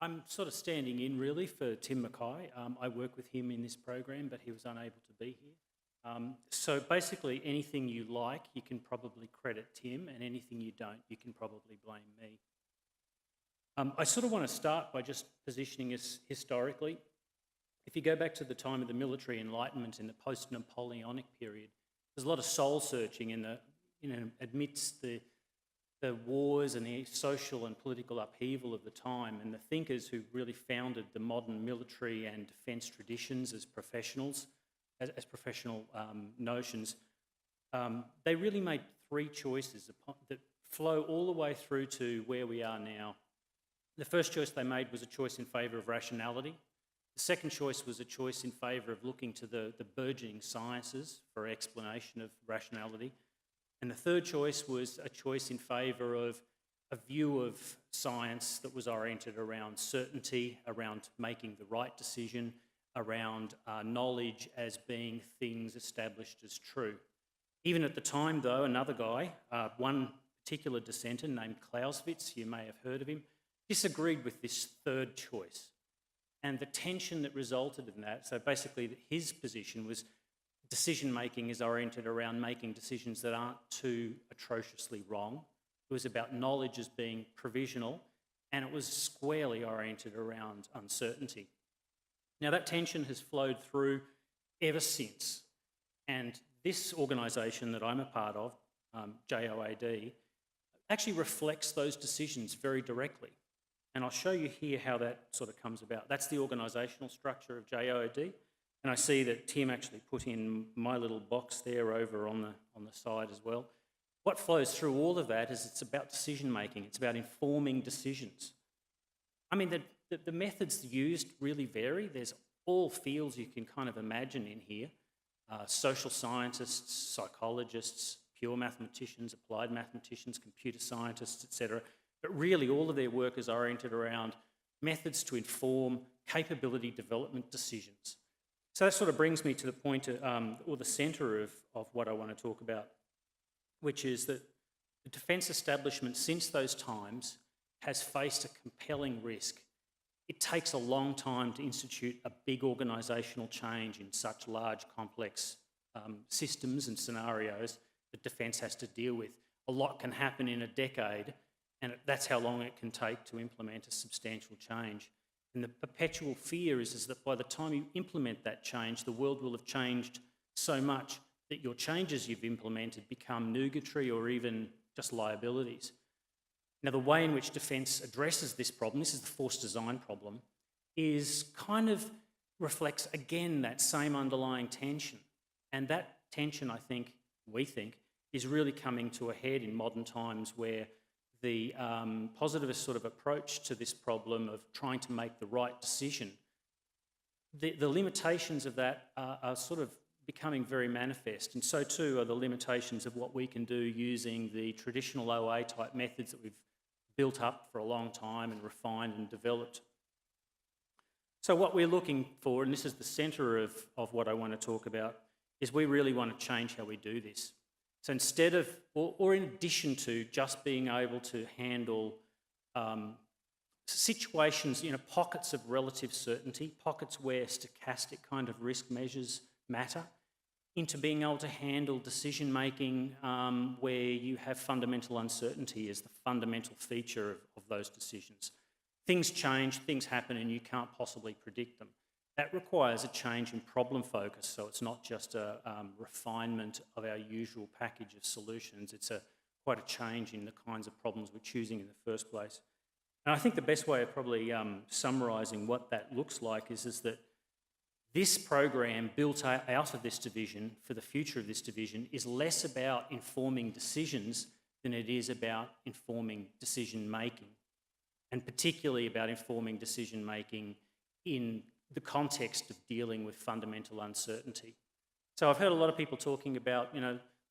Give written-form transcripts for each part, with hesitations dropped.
I'm sort of standing in really for Tim Mackay. I work with him in this program, but he was unable to be here. So basically, anything you like, you can probably credit Tim, and anything you don't, you can probably blame me. I sort of want to start by just positioning us historically. If you go back to the time of the military enlightenment in the post-Napoleonic period, there's a lot of soul searching in amidst the wars and the social and political upheaval of the time, and the thinkers who really founded the modern military and defence traditions as professionals, as professional notions, they really made three choices that flow all the way through to where we are now. The first choice they made was a choice in favour of rationality. The second choice was a choice in favour of looking to the burgeoning sciences for explanation of rationality. And the third choice was a choice in favour of a view of science that was oriented around certainty, around making the right decision, around knowledge as being things established as true. Even at the time, though, another guy, one particular dissenter named Clausewitz, you may have heard of him, disagreed with this third choice. And the tension that resulted in that, so basically his position was decision-making is oriented around making decisions that aren't too atrociously wrong. It was about knowledge as being provisional, and it was squarely oriented around uncertainty. Now, that tension has flowed through ever since. And this organisation that I'm a part of, JOAD, actually reflects those decisions very directly. And I'll show you here how that sort of comes about. That's the organisational structure of JOAD. And I see that Tim actually put in my little box there over on the side as well. What flows through all of that is it's about decision making. It's about informing decisions. I mean, the methods used really vary. There's all fields you can kind of imagine in here. Social scientists, psychologists, pure mathematicians, applied mathematicians, computer scientists, etc. But really all of their work is oriented around methods to inform capability development decisions. So that sort of brings me to the point, or the centre of what I want to talk about, which is that the defence establishment since those times has faced a compelling risk. It takes a long time to institute a big organisational change in such large, complex systems and scenarios that defence has to deal with. A lot can happen in a decade, and that's how long it can take to implement a substantial change. And the perpetual fear is that by the time you implement that change, the world will have changed so much that your changes you've implemented become nugatory or even just liabilities. Now, the way in which defence addresses this problem, this is the force design problem, is kind of reflects again that same underlying tension. And that tension, we think, is really coming to a head in modern times, where the positivist sort of approach to this problem of trying to make the right decision, the limitations of that are sort of becoming very manifest, and so too are the limitations of what we can do using the traditional OA type methods that we've built up for a long time and refined and developed. So what we're looking for, and this is the centre of what I want to talk about, is we really want to change how we do this. So instead of, or in addition to just being able to handle situations, pockets of relative certainty, pockets where stochastic kind of risk measures matter, into being able to handle decision-making where you have fundamental uncertainty as the fundamental feature of those decisions. Things change, things happen, and you can't possibly predict them. That requires a change in problem focus, so it's not just a refinement of our usual package of solutions. It's quite a change in the kinds of problems we're choosing in the first place. And I think the best way of probably summarising what that looks like is that this program built out of this division for the future of this division is less about informing decisions than it is about informing decision-making, and particularly about informing decision-making in the context of dealing with fundamental uncertainty. So I've heard a lot of people talking about,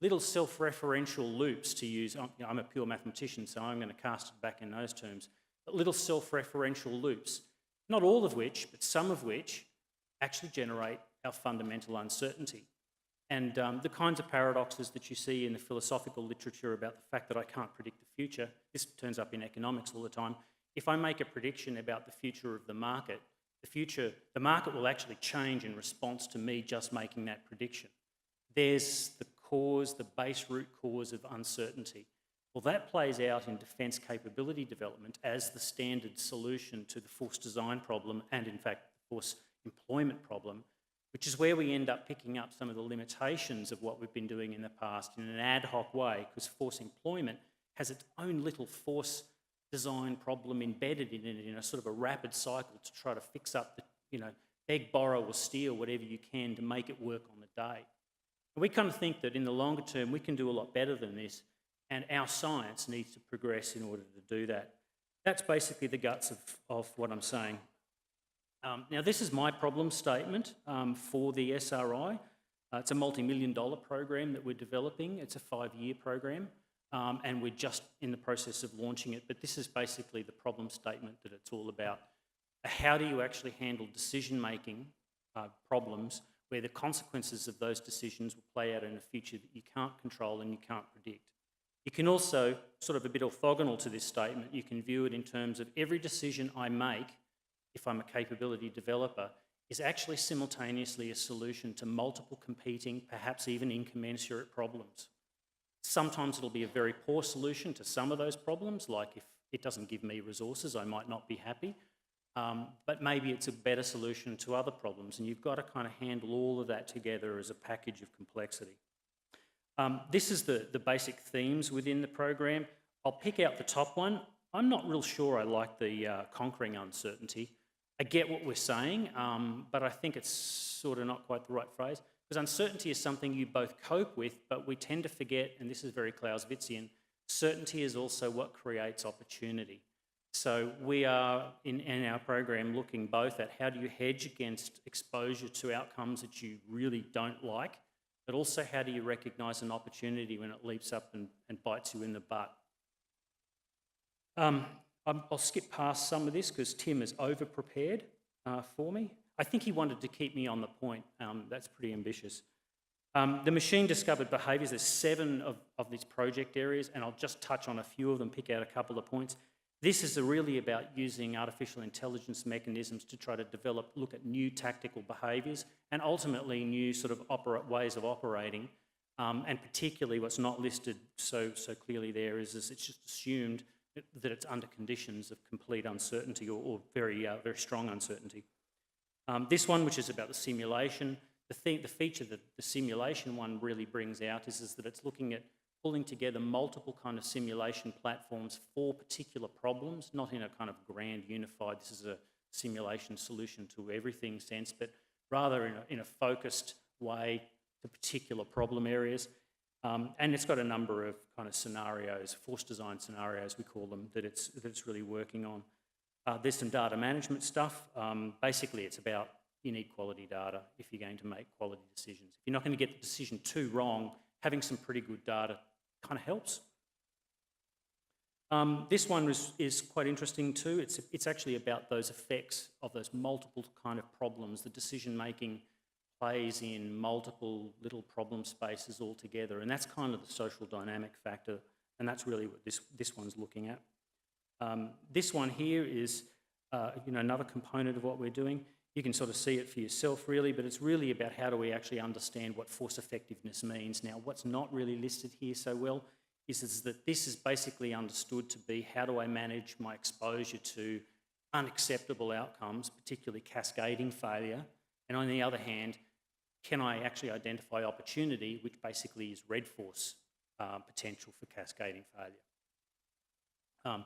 little self-referential loops to use. I'm a pure mathematician, so I'm going to cast it back in those terms. But little self-referential loops, not all of which, but some of which actually generate our fundamental uncertainty. And the kinds of paradoxes that you see in the philosophical literature about the fact that I can't predict the future, this turns up in economics all the time, if I make a prediction about the future of the market, the market will actually change in response to me just making that prediction. There's the cause, the base root cause of uncertainty. Well, that plays out in defence capability development as the standard solution to the force design problem and, in fact, the force employment problem, which is where we end up picking up some of the limitations of what we've been doing in the past in an ad hoc way, because force employment has its own little force design problem embedded in it in a sort of a rapid cycle to try to fix up the, beg, borrow or steal whatever you can to make it work on the day. And we kind of think that in the longer term we can do a lot better than this, and our science needs to progress in order to do that. That's basically the guts of what I'm saying. Now, this is my problem statement for the SRI. It's a multi-million-dollar program that we're developing. It's a 5-year program, and we're just in the process of launching it. But this is basically the problem statement that it's all about. How do you actually handle decision-making problems where the consequences of those decisions will play out in a future that you can't control and you can't predict? You can also, sort of a bit orthogonal to this statement, you can view it in terms of every decision I make, if I'm a capability developer, is actually simultaneously a solution to multiple competing, perhaps even incommensurate problems. Sometimes it'll be a very poor solution to some of those problems, like if it doesn't give me resources, I might not be happy. But maybe it's a better solution to other problems, and you've got to kind of handle all of that together as a package of complexity. This is the basic themes within the program. I'll pick out the top one. I'm not real sure I like the conquering uncertainty. I get what we're saying, but I think it's sort of not quite the right phrase, because uncertainty is something you both cope with, but we tend to forget, and this is very Clausewitzian, certainty is also what creates opportunity. So we are, in our program, looking both at how do you hedge against exposure to outcomes that you really don't like, but also how do you recognise an opportunity when it leaps up and bites you in the butt. I'll skip past some of this because Tim is over-prepared for me. I think he wanted to keep me on the point. That's pretty ambitious. The machine-discovered behaviours, there's 7 of these project areas, and I'll just touch on a few of them, pick out a couple of points. This is really about using artificial intelligence mechanisms to try to look at new tactical behaviours and ultimately new sort of ways of operating. And particularly what's not listed so clearly there is it's just assumed that it's under conditions of complete uncertainty or very strong uncertainty. This one, which is about the simulation, the feature that the simulation one really brings out is that it's looking at pulling together multiple kind of simulation platforms for particular problems, not in a kind of grand unified, this is a simulation solution to everything sense, but rather in a focused way to particular problem areas. And it's got a number of kind of scenarios, force design scenarios we call them, that it's really working on. There's some data management stuff. Basically it's about you need quality data if you're going to make quality decisions. If you're not going to get the decision too wrong, having some pretty good data kind of helps. This one is quite interesting too. It's actually about those effects of those multiple kind of problems. The decision making plays in multiple little problem spaces all together, and that's kind of the social dynamic factor, and that's really what this one's looking at. This one here is another component of what we're doing. You can sort of see it for yourself really, but it's really about how do we actually understand what force effectiveness means. Now, what's not really listed here so well is that this is basically understood to be how do I manage my exposure to unacceptable outcomes, particularly cascading failure, and on the other hand, can I actually identify opportunity, which basically is red force potential for cascading failure.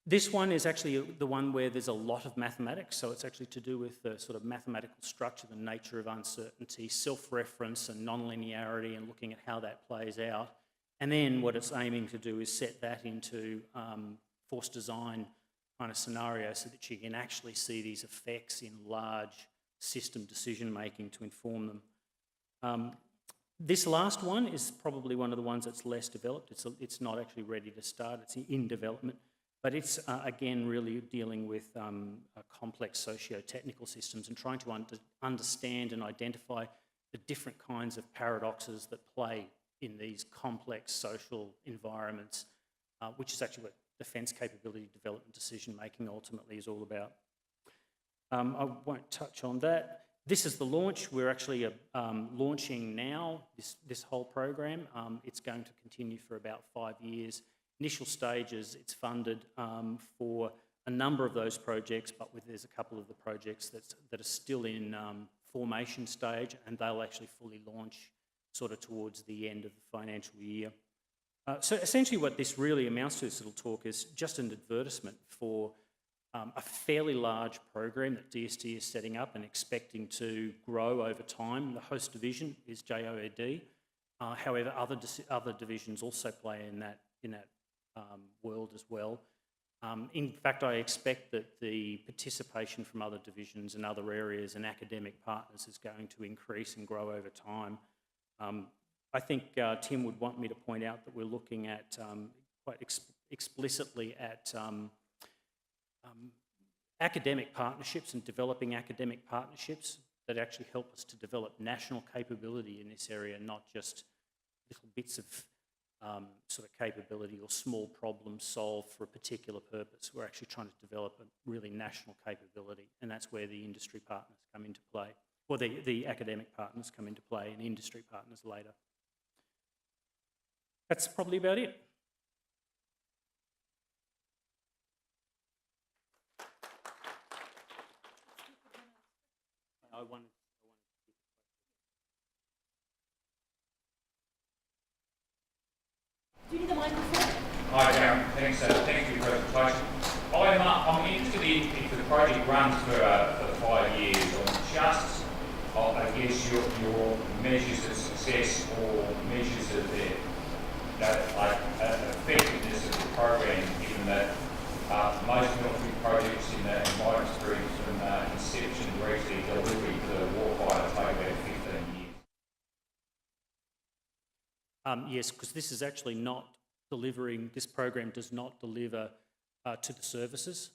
This one is actually the one where there's a lot of mathematics, so it's actually to do with the sort of mathematical structure, the nature of uncertainty, self-reference and non-linearity, and looking at how that plays out. And then what it's aiming to do is set that into force design kind of scenarios so that you can actually see these effects in large system decision-making to inform them. This last one is probably one of the ones that's less developed. It's not actually ready to start, it's in development. But it's, again, really dealing with complex socio-technical systems and trying to understand and identify the different kinds of paradoxes that play in these complex social environments, which is actually what defence capability development decision making ultimately is all about. I won't touch on that. This is the launch. We're actually launching now, this whole program. It's going to continue for about 5 years. Initial stages, it's funded for a number of those projects, but there's a couple of the projects that are still in formation stage, and they'll actually fully launch sort of towards the end of the financial year. So essentially what this really amounts to, this little talk, is just an advertisement for a fairly large program that DST is setting up and expecting to grow over time. The host division is JOED. However, other divisions also play in that world as well. In fact, I expect that the participation from other divisions and other areas and academic partners is going to increase and grow over time. I think Tim would want me to point out that we're looking at quite explicitly at academic partnerships and developing academic partnerships that actually help us to develop national capability in this area, not just little bits of sort of capability or small problems solved for a particular purpose. We're actually trying to develop a really national capability, and that's where the industry partners come into play, or the academic partners come into play and industry partners later. That's probably about it. Do you need the microphone? Hi, Darryn. Thanks for your presentation. I'm interested if the project runs for 5 years on just, I guess, your measures of success or measures of the effectiveness of the program, given that most military projects in my experience from inception to actually delivery to the warfighter take about 15 years. Yes, because this is actually not delivering, this program does not deliver to the services.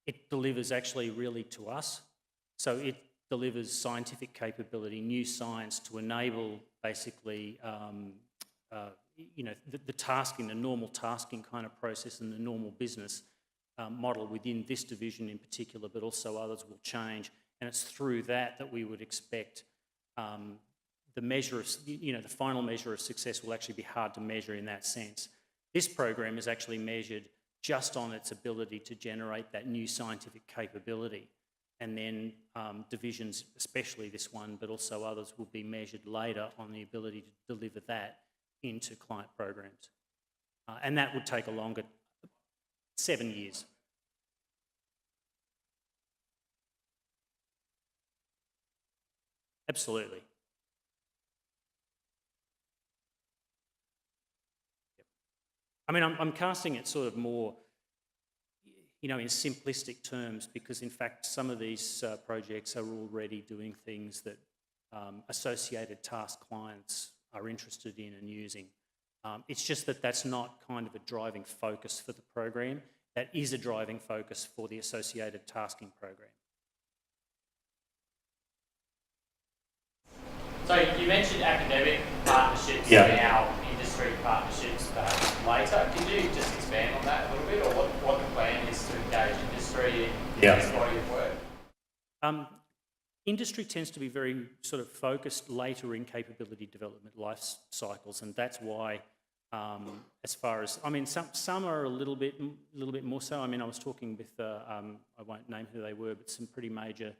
It delivers actually really to us. So it delivers scientific capability, new science to enable basically the tasking, the normal tasking kind of process and the normal business model within this division in particular, but also others will change. And it's through that we would expect the measure of, the final measure of success will actually be hard to measure in that sense. This program is actually measured just on its ability to generate that new scientific capability. And then divisions, especially this one, but also others, will be measured later on the ability to deliver that into client programs. And that would take a longer 7 years. Absolutely. I mean, I'm casting it sort of more, in simplistic terms, because in fact some of these projects are already doing things that associated task clients are interested in and using. It's just that that's not kind of a driving focus for the program. That is a driving focus for the associated tasking program. So you mentioned academic partnerships now, industry partnerships perhaps later. Could you just expand on that a little bit, or what the plan is to engage industry in this body of work? Industry tends to be very sort of focused later in capability development life cycles, and that's why, as far as, I mean, some are a little bit more so. I mean, I was talking with, I won't name who they were, but some pretty major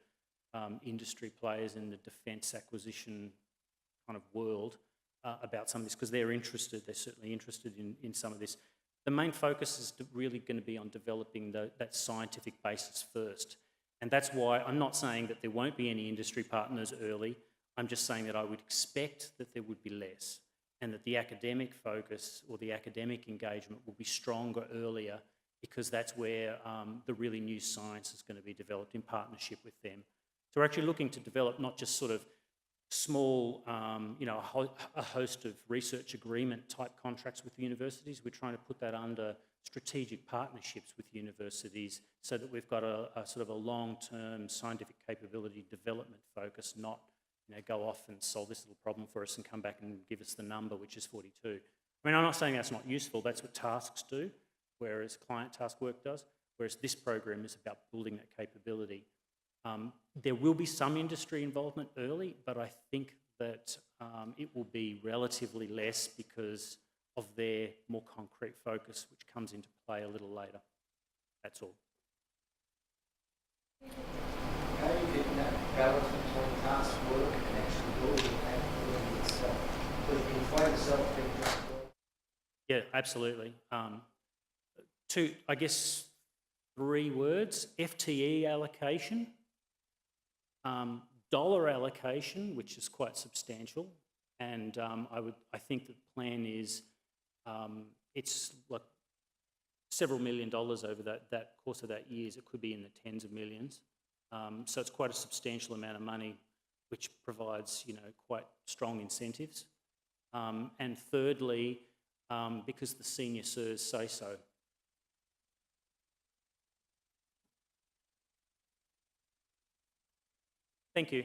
industry players in the defence acquisition kind of world about some of this, because they're certainly interested in some of this. The main focus is really going to be on developing that scientific basis first. And that's why I'm not saying that there won't be any industry partners early. I'm just saying that I would expect that there would be less, and that the academic focus or the academic engagement will be stronger earlier, because that's where the really new science is going to be developed in partnership with them. So we're actually looking to develop not just sort of small, a host of research agreement type contracts with universities. We're trying to put that under strategic partnerships with universities so that we've got a sort of a long-term scientific capability development focus, not go off and solve this little problem for us and come back and give us the number, which is 42. I mean, I'm not saying that's not useful. That's what tasks do. whereas client task work does, whereas this program is about building that capability. There will be some industry involvement early, but I think that it will be relatively less because of their more concrete focus, which comes into play a little later. That's all. How do you get that balance between task work and actually building the capability itself? Because the inflated self-thing just work. Yeah, absolutely. I guess 3 words: FTE allocation, dollar allocation, which is quite substantial, and I think the plan is it's like several $1 million over that course of that years. It could be in the tens of millions. So it's quite a substantial amount of money, which provides, you know, quite strong incentives. And thirdly, because the senior sirs say so. Thank you.